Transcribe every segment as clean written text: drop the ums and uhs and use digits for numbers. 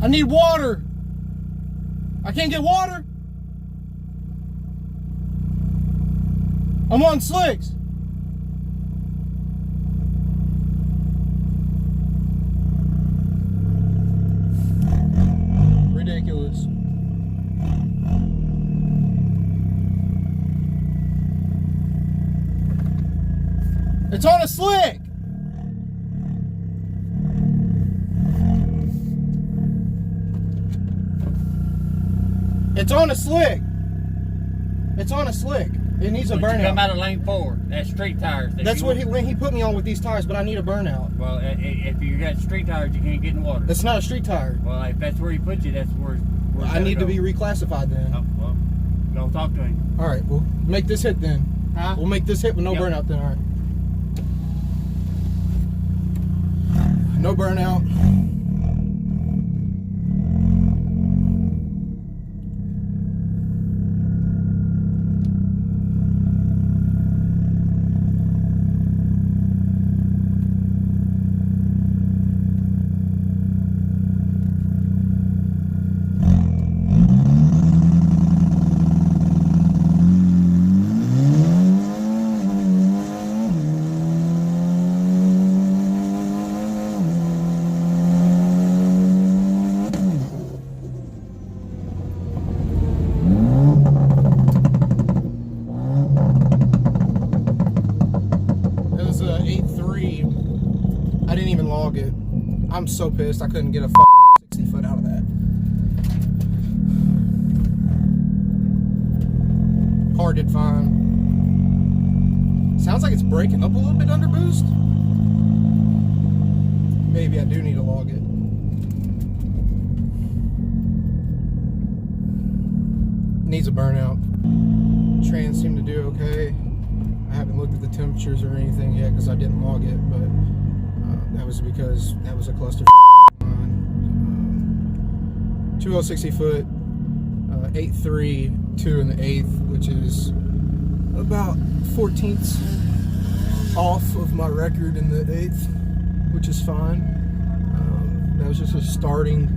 I need water. I can't get water. I'm on slicks. Ridiculous. It's on a slick. It's on a slick. It's on a slick. It needs a burnout. Come out of lane 4. That's street tires. That's what he put me on with these tires, but I need a burnout. Well, if you got street tires, you can't get in water. It's not a street tire. Well, if that's where he put you, that's where I need to be reclassified then. Oh, well, go talk to him. All right, we'll make this hit then. Huh? We'll make this hit with no burnout then. All right. No burnout. I didn't even log it. I'm so pissed I couldn't get a fucking 60 foot out of that. Car did fine. Sounds like it's breaking up a little bit under boost. Maybe I do need to log it. Needs a burnout. Trans seemed to do okay. I haven't looked at the temperatures or anything yet because I didn't log it, but that was because that was a cluster on 2060 foot, 8.3, 2 in the 8th, which is about 14ths off of my record in the 8th, which is fine. That was just a starting.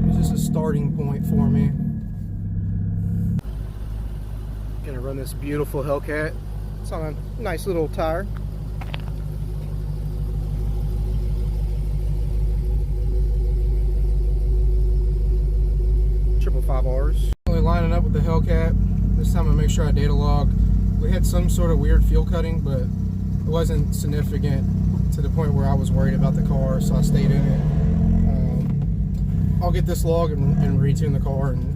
It was just a starting point for me. Gonna run this beautiful Hellcat. It's on a nice little tire. Triple 5Rs. Only lining up with the Hellcat. This time I make sure I data log. We had some sort of weird fuel cutting, but it wasn't significant to the point where I was worried about the car, so I stayed in it. I'll get this log and retune the car and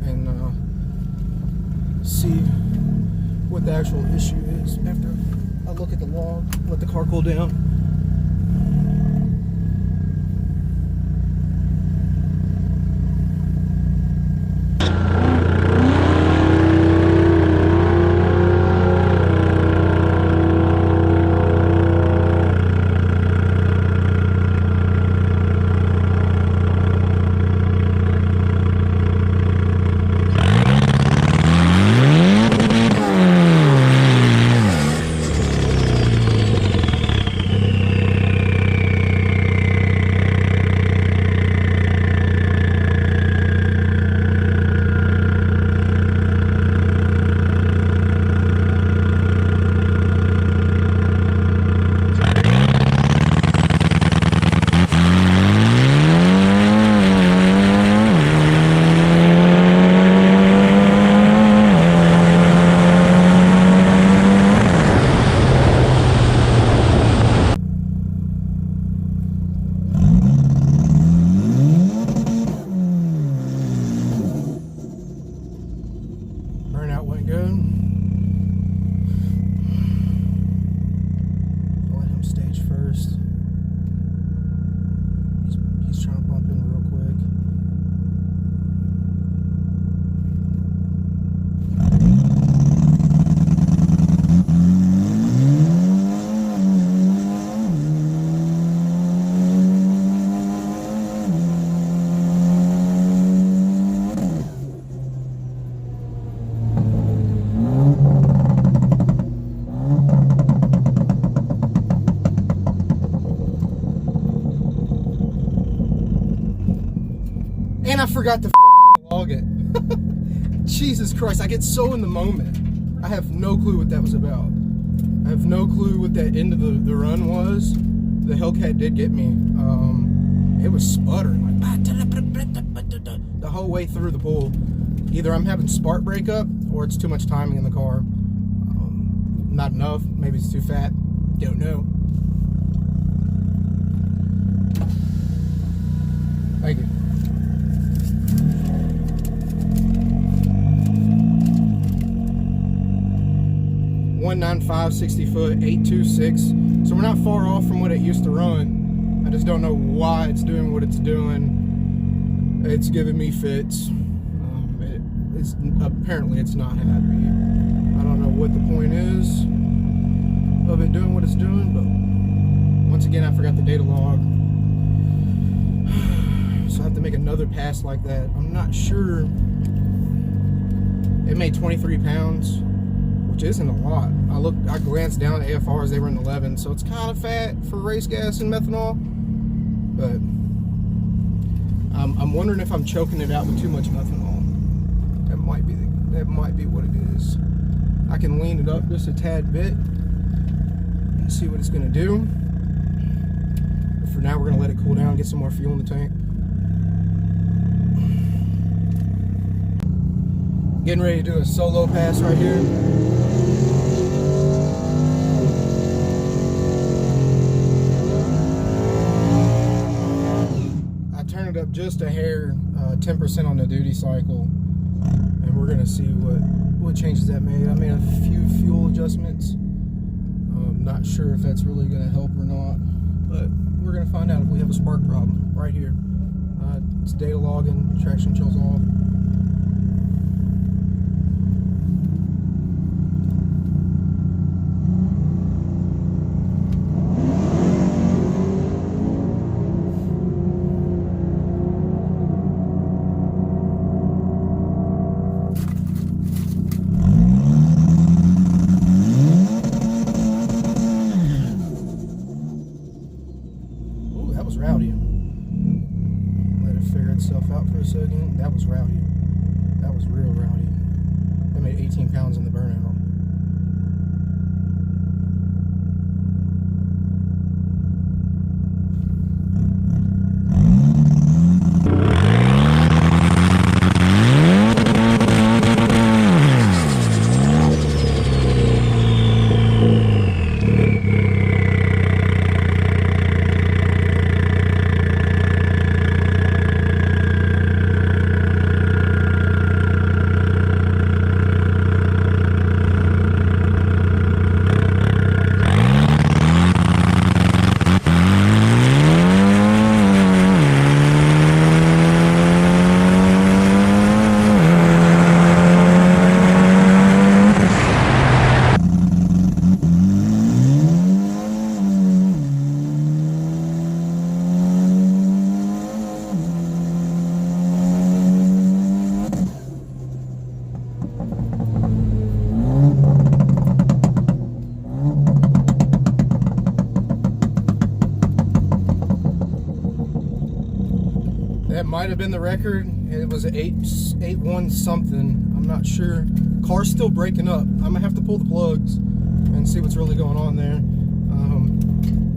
see what the actual issue is after I look at the log, let the car cool down. Burnout went good. I'll let him stage first. He's trying to bump in real quick. forgot to fucking log it. Jesus Christ, I get so in the moment. I have no clue what that was about. I have no clue what that end of the run was. The Hellcat did get me. It was sputtering like the whole way through the pool. Either I'm having spark breakup or it's too much timing in the car. Not enough. Maybe it's too fat. Don't know. Thank you. .195 60 foot 826. So we're not far off from what it used to run. I just don't know why it's doing what it's doing. It's giving me fits. It's apparently it's not happy. I don't know what the point is of it doing what it's doing, but once again I forgot the data log. So I have to make another pass like that. I'm not sure. It made 23 pounds, which isn't a lot. I glanced down at AFRs, they were in 11, so it's kind of fat for race gas and methanol. But I'm wondering if I'm choking it out with too much methanol. That might be what it is. I can lean it up just a tad bit and see what it's gonna do. But for now, we're gonna let it cool down, get some more fuel in the tank. Getting ready to do a solo pass right here. I turn it up just a hair, 10% on the duty cycle, and we're gonna see what changes that made. I made a few fuel adjustments. I'm not sure if that's really gonna help or not, but we're gonna find out if we have a spark problem right here. It's data logging, traction chill's off. Rowdy. Let it figure itself out for a second. That was rowdy. That was real rowdy. That made 18 pounds in the burnout. That might have been the record. It was an 8.1 something. I'm not sure. Car's still breaking up. I'm gonna have to pull the plugs and see what's really going on there.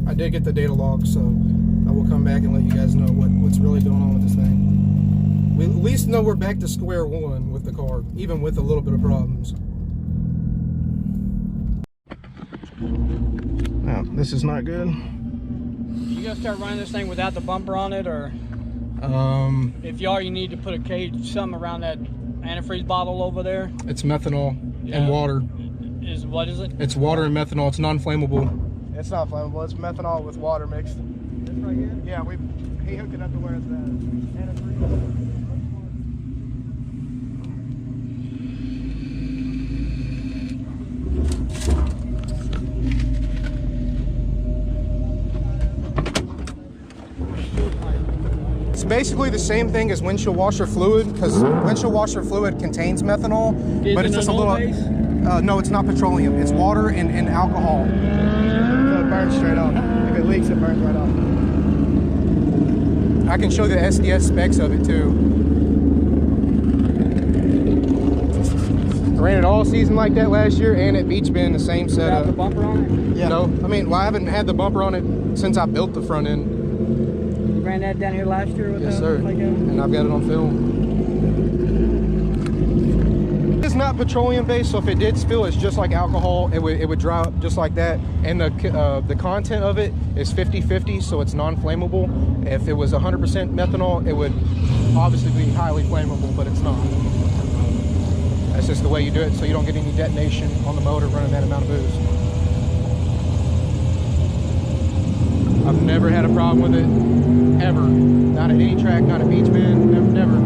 I did get the data log, so I will come back and let you guys know what's really going on with this thing. We at least know we're back to square one with the car, even with a little bit of problems. Now, this is not good. You gonna start running this thing without the bumper on it, or if you are, you need to put a cage, something around that antifreeze bottle over there. It's methanol and water. What is it? It's water and methanol. It's non-flammable. It's not flammable. It's methanol with water mixed. This right here? Yeah, he hooked it up to where it's the antifreeze. It's basically the same thing as windshield washer fluid, because windshield washer fluid contains methanol, but it's just a little. No, it's not petroleum. It's water and alcohol. So it burns straight off. If it leaks, it burns right off. I can show you the SDS specs of it too. ran it all season like that last year, and at Beach Bend the same Without setup. the bumper on it? Yeah. No, I mean, well, I haven't had the bumper on it since I built the front end. You ran that down here last year with Yes, sir. like And I've got it on film. It's not petroleum based, so if it did spill, it's just like alcohol. It would dry up just like that. And the content of it is 50-50, so it's non-flammable. If it was 100% methanol, it would obviously be highly flammable, but it's not. That's just the way you do it, so you don't get any detonation on the motor running that amount of booze. I've never had a problem with it, ever. Not at any track, not at Beach Bend, never.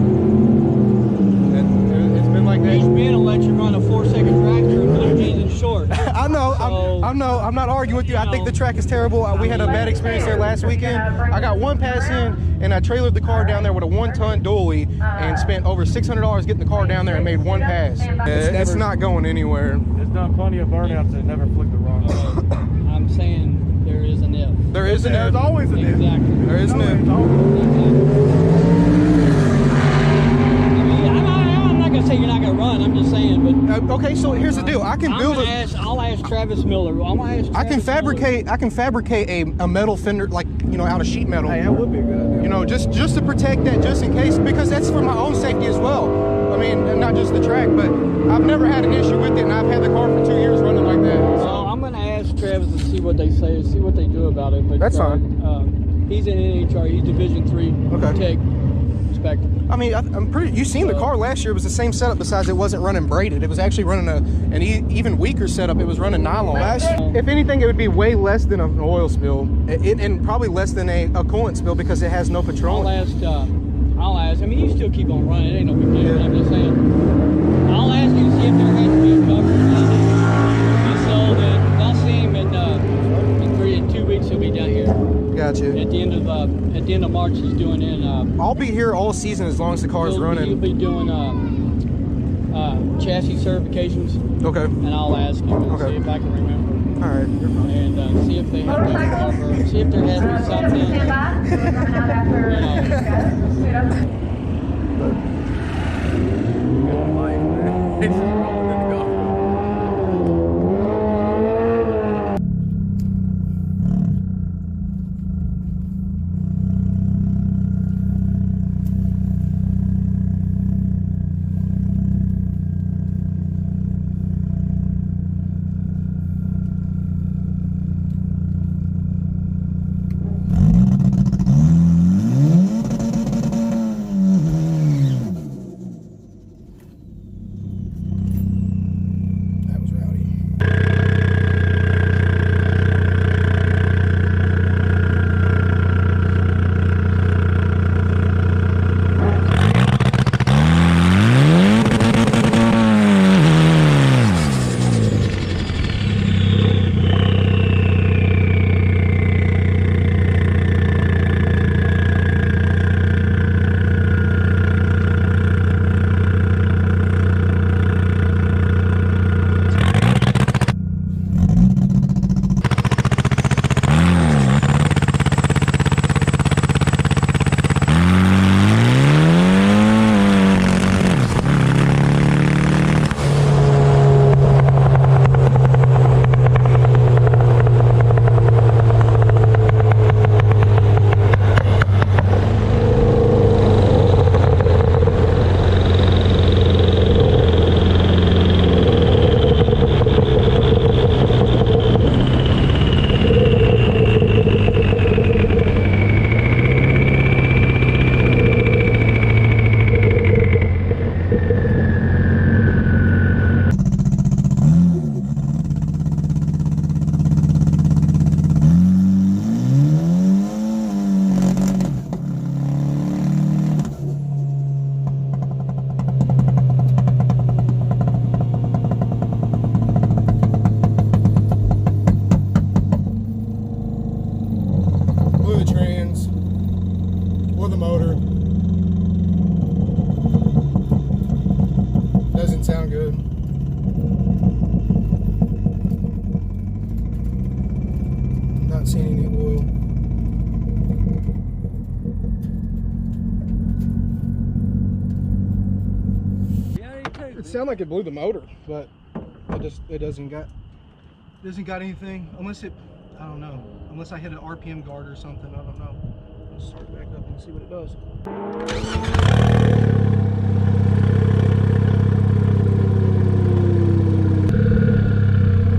It's been like that. Beach Bend will let you run a 4-second dragster in blue jeans and shorts. I know, So, I'm not arguing with you. I think the track is terrible. We had a bad experience there last weekend. I got one pass in, and I trailered the car down there with a 1-ton dually and spent over $600 getting the car down there and made one pass. It's not going anywhere. There's done plenty of burnouts that never flicked the wrong way. I'm saying there is an if. There is an There's if. always an if. Exactly. There is an if. I'm not gonna say you're not gonna run. I'm just saying, but Okay, so here's the deal. I can build it. I'll ask Travis Miller. I'm gonna ask. I can Travis Miller. fabricate a metal fender, like, you know, out of sheet metal. Hey, that would be a good idea. You know, just to protect that, just in case, because that's for my own safety as well. I mean, not just the track, but I've never had an issue with it, and I've had the car for 2 years running like that. Well, I'm gonna ask Travis and see what they say, see what they do about it. But That's fine. He's an NHR. He's Division 3 Okay. tech inspector. I mean, I'm pretty. You seen the car last year? It was the same setup. Besides, it wasn't running braided. It was actually running an even weaker setup. It was running nylon. If anything, it would be way less than an oil spill, and probably less than a coolant spill because it has no petroleum. I'll ask. I mean, you still keep on running. It ain't no big deal. Yeah. I'm just saying. I'll ask you to see if there has to be a cover around it. If so, then I'll see him in 2 weeks. He'll be down here. Gotcha. At the end of March, he's doing in. I'll be here all season as long as the car's He'll running. be doing chassis certifications, Okay. and I'll ask him and Okay. see if I can remember, All right. You're fine. and see if they have to cover, see if there has to be something. Good life, man. It's rolling in the golf cart. That was rowdy. the motor. Doesn't sound good. Not seeing any oil. sound like it blew the motor, but it doesn't got anything unless it, I don't know, unless I hit an RPM guard or something. I don't know. Let's start back up and see what it does.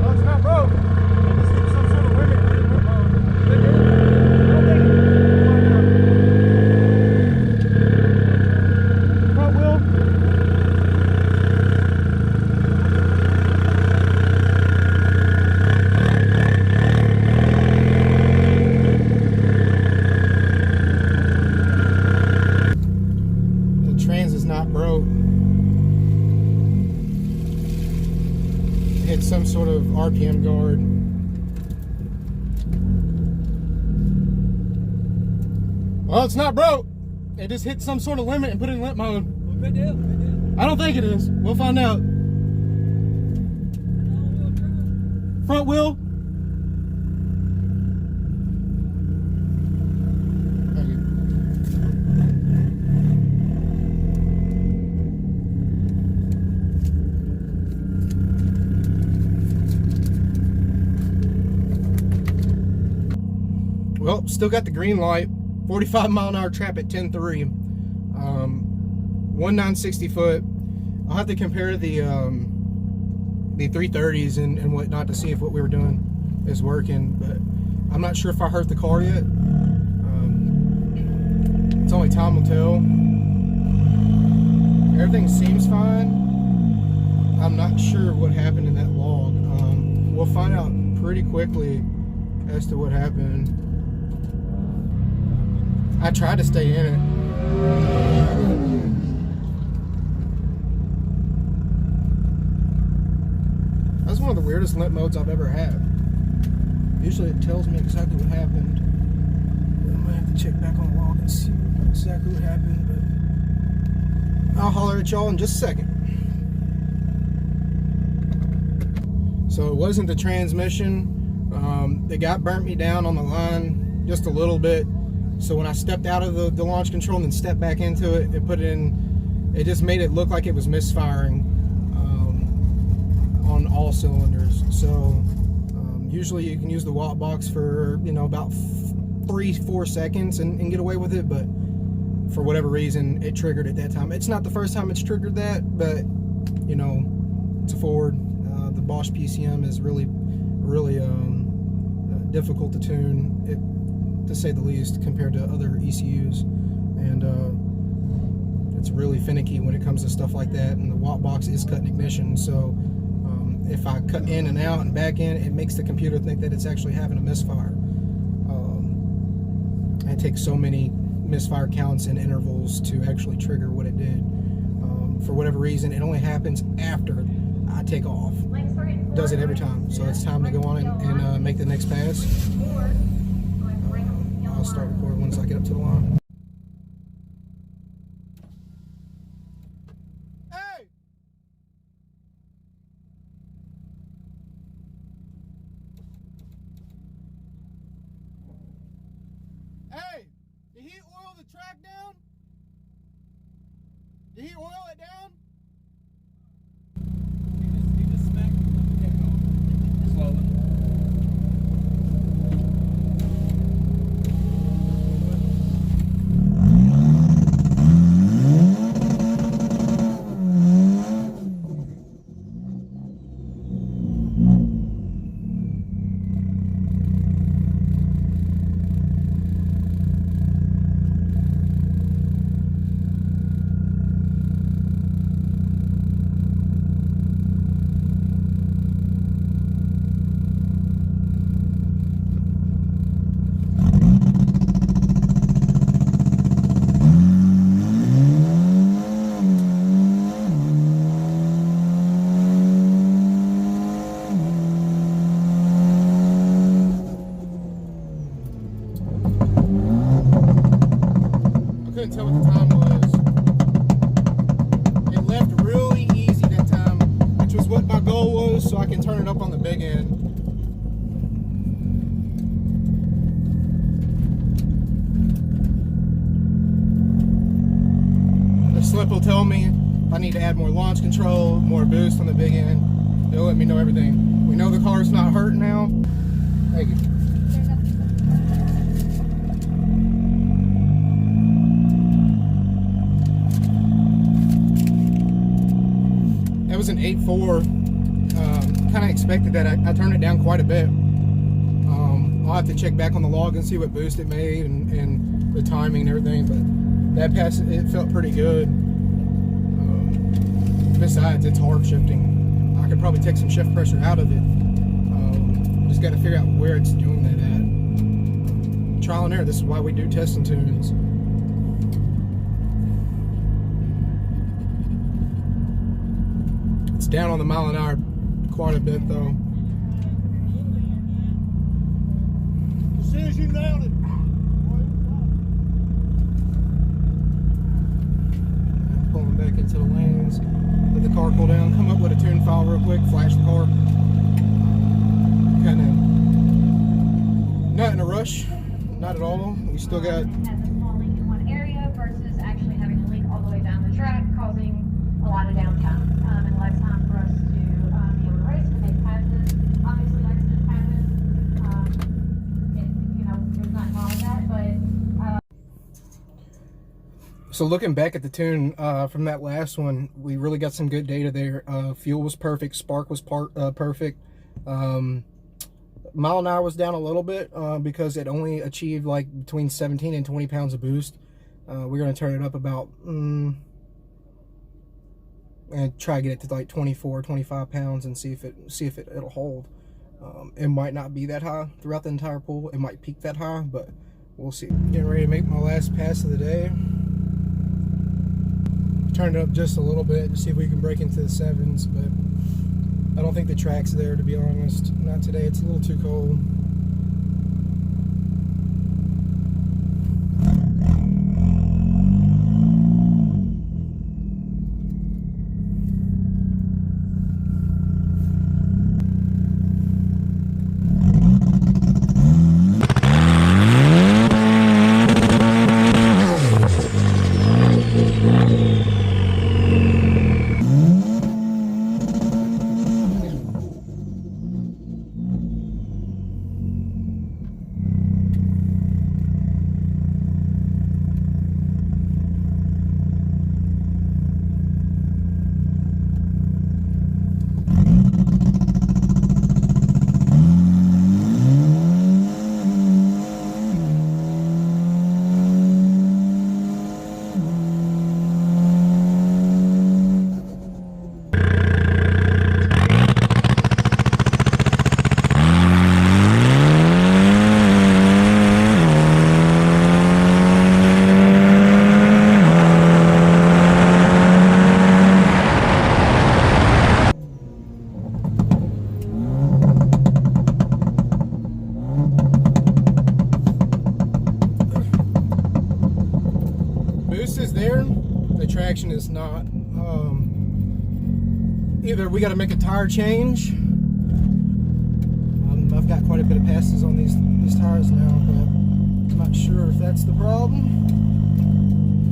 Oh, it's not broke. This is some sort of limit. Front wheel. Broke. Hit some sort of RPM guard. Well, it's not broke. It just hit some sort of limit and put it in limp mode. Well, good deal. Good deal. I don't think it is. We'll find out. Front wheel. Well, still got the green light. 45 mile an hour trap at 10.3. 1960 foot. I'll have to compare the 330s and whatnot to see if what we were doing is working. But I'm not sure if I hurt the car yet. It's only time will tell. Everything seems fine. I'm not sure what happened in that log. We'll find out pretty quickly as to what happened. I tried to stay in it. That's one of the weirdest limp modes I've ever had. Usually it tells me exactly what happened. I might have to check back on the log and see exactly what happened, but I'll holler at y'all in just a second. So it wasn't the transmission. It got burnt me down on the line just a little bit. So when I stepped out of the launch control and then stepped back into it, it just made it look like it was misfiring on all cylinders. So usually you can use the watt box for, you know, about 3-4 seconds and get away with it, but for whatever reason it triggered at that time. It's not the first time it's triggered that, but you know, it's a Ford. The Bosch PCM is really difficult to tune, to say the least, compared to other ECUs, and it's really finicky when it comes to stuff like that. And the watt box is cutting ignition, so if I cut in and out and back in, it makes the computer think that it's actually having a misfire. It takes so many misfire counts and intervals to actually trigger what it did. For whatever reason, it only happens after I take off. Does it every time. So it's time to go on and make the next pass. I'll start recording once I get up to the line. Hey! Hey! Did he oil the track down? Did he oil it down? He just smacked it slowly. Couldn't tell what the time was. It left really easy that time, which was what my goal was, so I can turn it up on the big end. The slip will tell me If I need to add more launch control, more boost on the big end, it'll let me know everything. We know the car's not hurt now. Thank you. That was an 8.4. Kind of expected that. I turned it down quite a bit. I'll have to check back on the log and see what boost it made and the timing and everything, but that pass, it felt pretty good. Besides, it's hard shifting. I could probably take some shift pressure out of it. Just got to figure out where it's doing that at. Trial and error. This is why we do test and tunes. It's down on the mile an hour quite a bit though. As soon as you nailed it. Pulling back into the lanes. Let the car cool down. Come up with a tune file real quick. Flash the car. Kind of not in a rush. Not at all. We still got. Has a small leak in one area versus actually having a leak all the way down the track, causing a lot of downtime and less time for us to be able to race and make passes. Obviously, accidents happen. There's nothing wrong with that, but. So looking back at the tune from that last one, we really got some good data there. Fuel was perfect. Spark was perfect. Mile an hour was down a little bit because it only achieved like between 17 and 20 pounds of boost. We're going to turn it up about and try to get it to like 24, 25 pounds and see if it'll hold. It might not be that high throughout the entire pool. It might peak that high, but we'll see. Getting ready to make my last pass of the day. Turned it up just a little bit to see if we can break into the 7s, but I don't think the track's there, to be honest. Not today. It's a little too cold. Traction is not. Either we got to make a tire change. I've got quite a bit of passes on these tires now, but I'm not sure if that's the problem.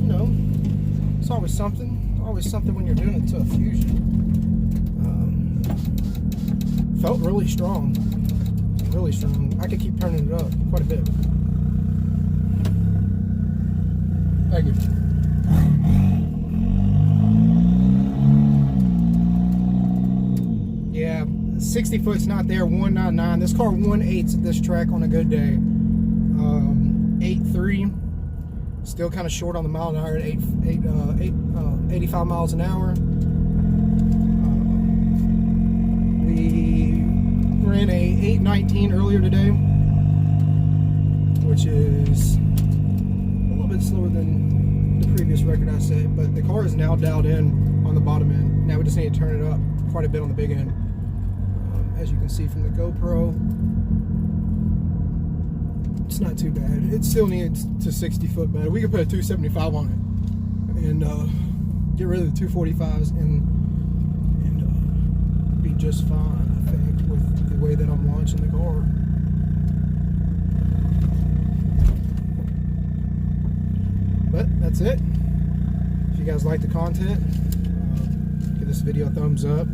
You know, it's always something. Always something when you're doing it to a Fusion. Felt really strong. Really strong. I could keep turning it up quite a bit. Thank you. 60 foot's not there. 199. This car 1.8s at this track on a good day. 8.3. Still kind of short on the mile an hour at 85 miles an hour. We ran a 8.19 earlier today, which is a little bit slower than the previous record I set. But the car is now dialed in on the bottom end. Now we just need to turn it up quite a bit on the big end. As you can see from the GoPro, it's not too bad. It still needs to 60 foot better. We could put a 275 on it and get rid of the 245s and be just fine, I think, with the way that I'm launching the car. But that's it. If you guys like the content, this video a thumbs up.